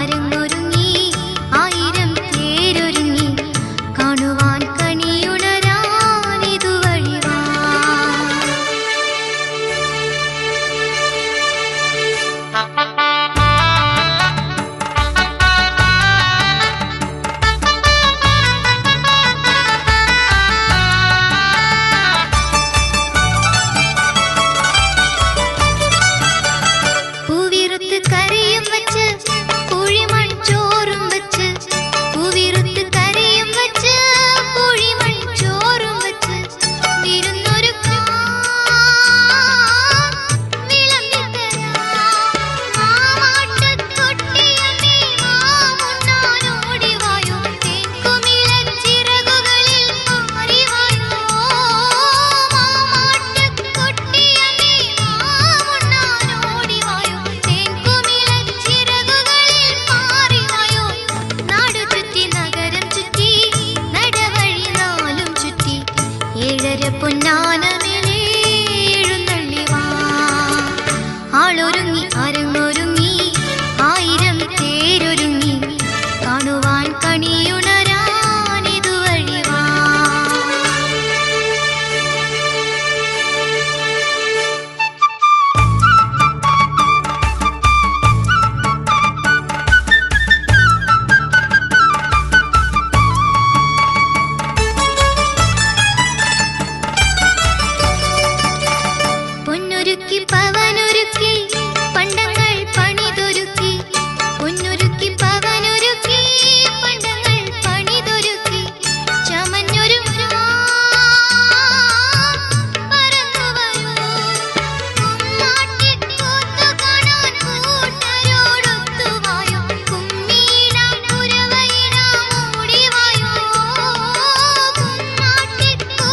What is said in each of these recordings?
അരങ്ങൊരുങ്ങി ആയിരം തേരൊരുങ്ങി കാണുവാൻ കണിയുണരാനിതുവഴി വാ. പൂവിറുത്ത് കറിയും വച്ച് പൂഴിമൺ ചോറും വച്ച് പൂവിറുത്ത് കറിയും വച്ച് പൂഴിമൺ ചോറും വച്ച് വിരുന്നൊരുക്കാം വിളമ്പിത്തരാം. മാമാട്ടത്തൊട്ടിയമ്മേ മാമുണ്ണാനോടി വായോ തേൻകുമിളച്ചിറകുകളിൽ പാറിവായോ. മാമാട്ടത്തൊട്ടിയമ്മേ മാമുണ്ണാനോടി വായോ തേൻകുമിളച്ചിറകുകളിൽ പാറിവായോ. നാടു ചുറ്റി നഗരം ചുറ്റി നടവഴി നാലും ചുറ്റി ഏഴര പൊന്നാനമേലെ എഴുന്നള്ളി വാ. ആളൊരുങ്ങി അരങ്ങൊരുങ്ങി ആയിരം തേരൊരുങ്ങി കാണുവാൻ കണിയുണരാനിതുവഴി വാ. പൊന്നൊരുക്കി പവനൊരുക്കി പണ്ടങ്ങൾ പണിതൊരുക്കി പൊന്നൊരുക്കി പവനൊരുക്കി പണ്ടങ്ങൾ പണിതൊരുക്കി ചമഞ്ഞൊരുങ്ങാം പറന്നുവരൂ. കുമ്മാട്ടിക്കൂത്തു കാണാൻ കൂട്ടരോടൊത്തുവായോ കുമ്മിയിടാം കുരവയിടാം ഓടിവായോ. കുമ്മാട്ടിക്കൂത്തു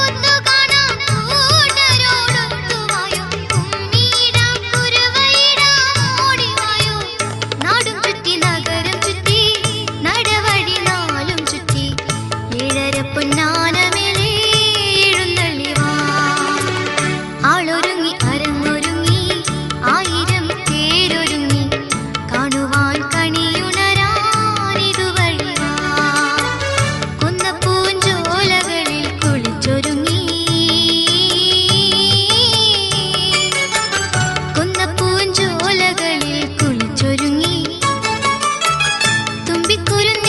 കാണാൻ കൂട്ടരോടൊത്തുവായോ കുമ്മിയിടാം കുരവയിടാം ഓടിവായോ. നാടും ചുറ്റി നഗരം ചുറ്റി നടവഴി നാലും ചുറ്റി ഏഴര പൊന്നാനമേലെ എഴുന്നള്ളി വാ. ആളൊരുങ്ങി അരങ്ങൊരുങ്ങി ആയിരം തേരൊരുങ്ങി കാണുവാൻ കണിയുണരാനിതുവഴി വാ. കുന്നപ്പൂഞ്ചോലകളിൽ കുളിച്ചൊരുങ്ങി കുന്നപ്പൂഞ്ചോലകളിൽ കുളിച്ചൊരുങ്ങി തുമ്പിക്കുരുന്നി